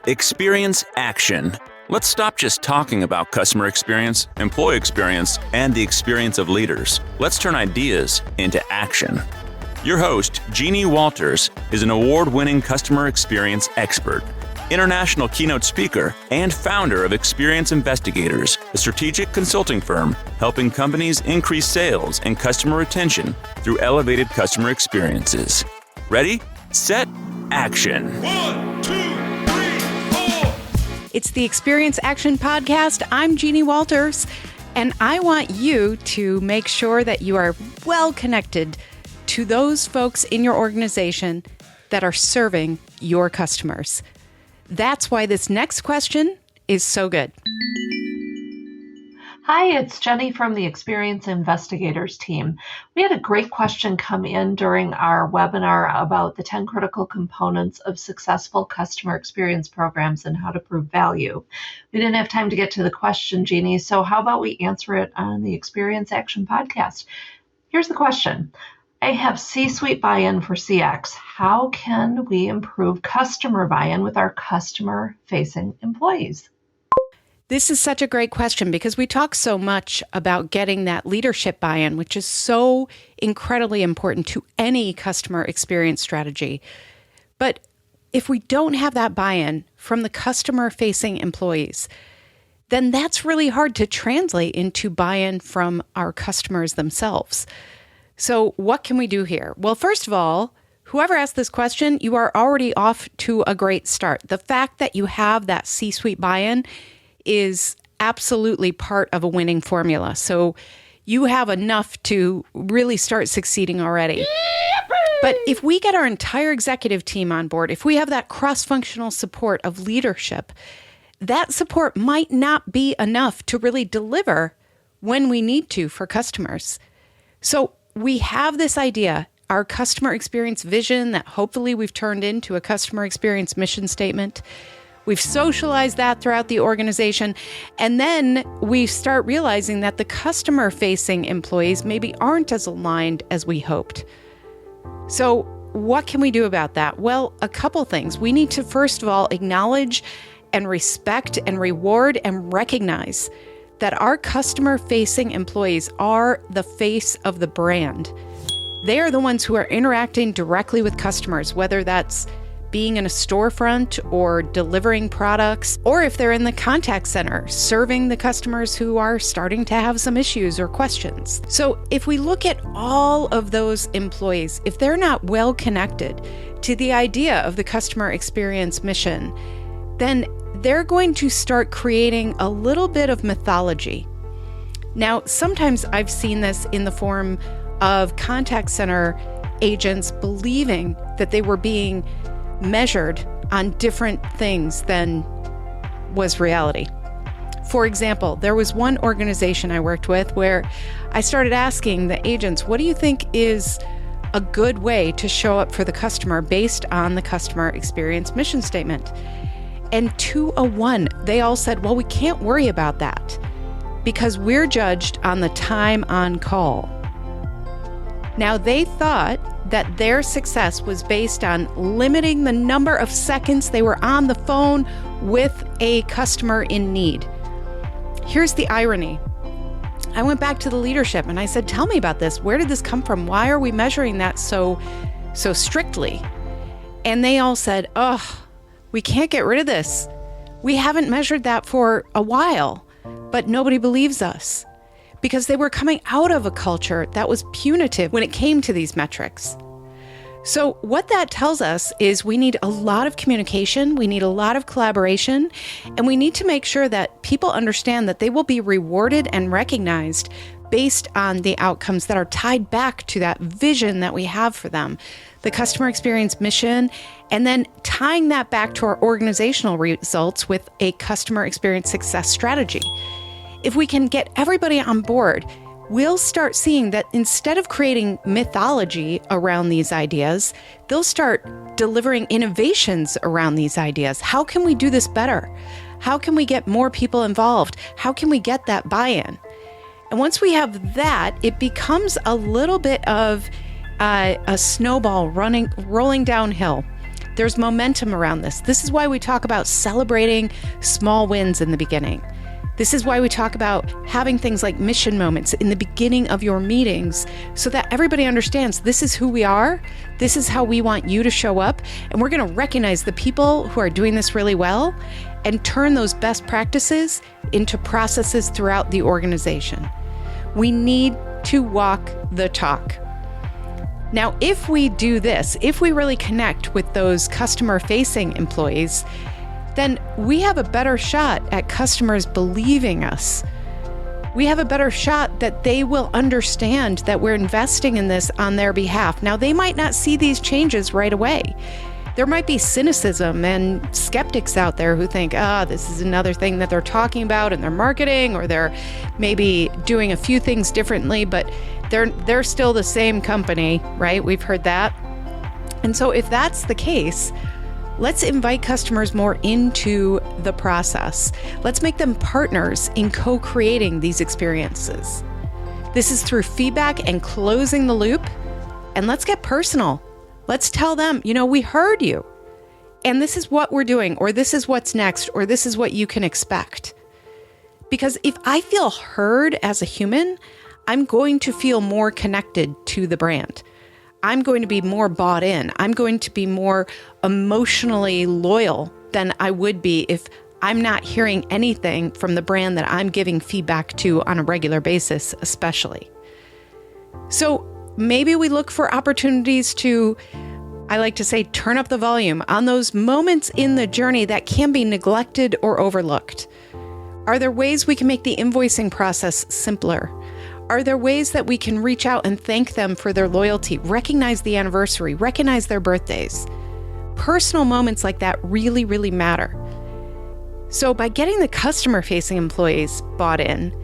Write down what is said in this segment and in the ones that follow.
Experience action. Let's stop just talking about customer experience, employee experience, and the experience of leaders. Let's turn ideas into action. Your host, Jeannie Walters, is an award-winning customer experience expert, international keynote speaker, and founder of Experience Investigators, a strategic consulting firm helping companies increase sales and customer retention through elevated customer experiences. Ready, set, action. 1, 2, 3, 4. It's the Experience Action Podcast. I'm Jeannie Walters, and I want you to make sure that you are well connected to those folks in your organization that are serving your customers. That's why this next question is so good. Hi, it's Jenny from the Experience Investigators team. We had a great question come in during our webinar about the 10 critical components of successful customer experience programs and how to prove value. We didn't have time to get to the question, Jeannie, so how about we answer it on the Experience Action Podcast? Here's the question. I have C-suite buy-in for CX. How can we improve customer buy-in with our customer-facing employees? This is such a great question because we talk so much about getting that leadership buy-in, which is so incredibly important to any customer experience strategy. But if we don't have that buy-in from the customer-facing employees, then that's really hard to translate into buy-in from our customers themselves. So what can we do here? Well, first of all, whoever asked this question, you are already off to a great start. The fact that you have that C-suite buy-in is absolutely part of a winning formula. So you have enough to really start succeeding already. Yippee! But if we get our entire executive team on board, if we have that cross-functional support of leadership, that support might not be enough to really deliver when we need to for customers. So we have this idea, our customer experience vision that hopefully we've turned into a customer experience mission statement. We've socialized that throughout the organization. And then we start realizing that the customer-facing employees maybe aren't as aligned as we hoped. So what can we do about that? Well, a couple things. We need to, first of all, acknowledge and respect and reward and recognize that our customer-facing employees are the face of the brand. They are the ones who are interacting directly with customers, whether that's being in a storefront or delivering products, or if they're in the contact center, serving the customers who are starting to have some issues or questions. So if we look at all of those employees, if they're not well connected to the idea of the customer experience mission, then they're going to start creating a little bit of mythology. Now, sometimes I've seen this in the form of contact center agents believing that they were being measured on different things than was reality. For example, there was one organization I worked with where I started asking the agents, what do you think is a good way to show up for the customer based on the customer experience mission statement? And 201, they all said, well, we can't worry about that because we're judged on the time on call. Now, they thought that their success was based on limiting the number of seconds they were on the phone with a customer in need. Here's the irony. I went back to the leadership and I said, tell me about this. Where did this come from? Why are we measuring that so strictly? And they all said, we can't get rid of this. We haven't measured that for a while, but nobody believes us. Because they were coming out of a culture that was punitive when it came to these metrics. So what that tells us is we need a lot of communication, we need a lot of collaboration, and we need to make sure that people understand that they will be rewarded and recognized based on the outcomes that are tied back to that vision that we have for them, the customer experience mission, and then tying that back to our organizational results with a customer experience success strategy. If we can get everybody on board, we'll start seeing that instead of creating mythology around these ideas, they'll start delivering innovations around these ideas. How can we do this better? How can we get more people involved? How can we get that buy-in? And once we have that, it becomes a little bit of a snowball rolling downhill. There's momentum around this. This is why we talk about celebrating small wins in the beginning. This is why we talk about having things like mission moments in the beginning of your meetings so that everybody understands this is who we are, this is how we want you to show up, and we're going to recognize the people who are doing this really well and turn those best practices into processes throughout the organization. We need to walk the talk. Now, if we do this, if we really connect with those customer-facing employees, then we have a better shot at customers believing us. We have a better shot that they will understand that we're investing in this on their behalf. Now, they might not see these changes right away. There might be cynicism and skeptics out there who think, this is another thing that they're talking about in their marketing, or they're maybe doing a few things differently, but they're still the same company, right? We've heard that. And so if that's the case, let's invite customers more into the process. Let's make them partners in co-creating these experiences. This is through feedback and closing the loop. And let's get personal. Let's tell them, we heard you. And this is what we're doing, or this is what's next, or this is what you can expect. Because if I feel heard as a human, I'm going to feel more connected to the brand. I'm going to be more bought in. I'm going to be more emotionally loyal than I would be if I'm not hearing anything from the brand that I'm giving feedback to on a regular basis, especially. So maybe we look for opportunities to, I like to say, turn up the volume on those moments in the journey that can be neglected or overlooked. Are there ways we can make the invoicing process simpler? Are there ways that we can reach out and thank them for their loyalty, recognize the anniversary, recognize their birthdays? Personal moments like that really, really matter. So by getting the customer-facing employees bought in,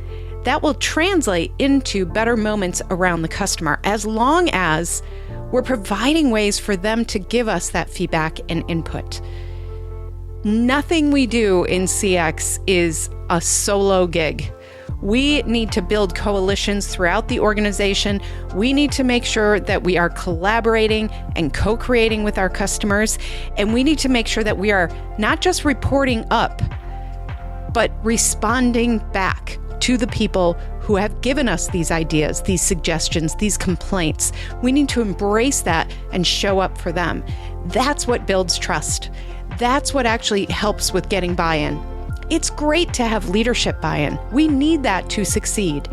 that will translate into better moments around the customer, as long as we're providing ways for them to give us that feedback and input. Nothing we do in CX is a solo gig. We need to build coalitions throughout the organization. We need to make sure that we are collaborating and co-creating with our customers. And we need to make sure that we are not just reporting up, but responding back to the people who have given us these ideas, these suggestions, these complaints. We need to embrace that and show up for them. That's what builds trust. That's what actually helps with getting buy-in. It's great to have leadership buy-in. We need that to succeed.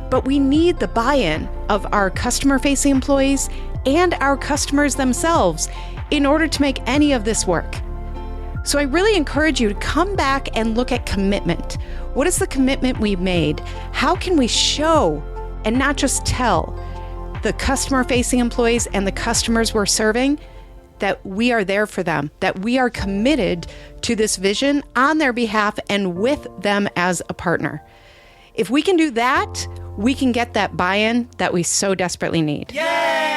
But we need the buy-in of our customer-facing employees and our customers themselves in order to make any of this work. So I really encourage you to come back and look at commitment. What is the commitment we've made? How can we show and not just tell the customer-facing employees and the customers we're serving that we are there for them, that we are committed to this vision on their behalf and with them as a partner? If we can do that, we can get that buy-in that we so desperately need. Yay!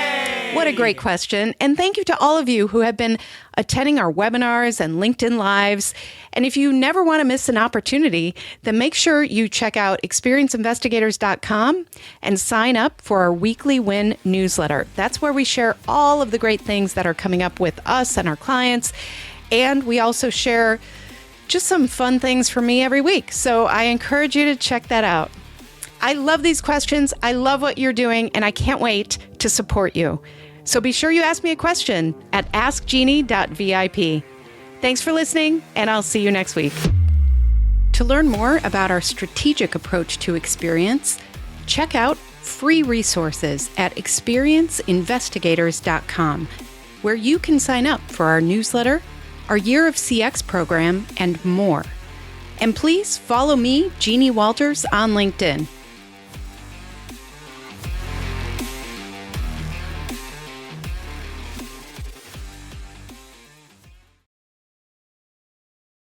What a great question. And thank you to all of you who have been attending our webinars and LinkedIn Lives. And if you never want to miss an opportunity, then make sure you check out experienceinvestigators.com and sign up for our weekly win newsletter. That's where we share all of the great things that are coming up with us and our clients. And we also share just some fun things from me every week. So I encourage you to check that out. I love these questions. I love what you're doing, and I can't wait to support you. So be sure you ask me a question at askjeannie.vip. Thanks for listening, and I'll see you next week. To learn more about our strategic approach to experience, check out free resources at experienceinvestigators.com, where you can sign up for our newsletter, our Year of CX program, and more. And please follow me, Jeannie Walters, on LinkedIn.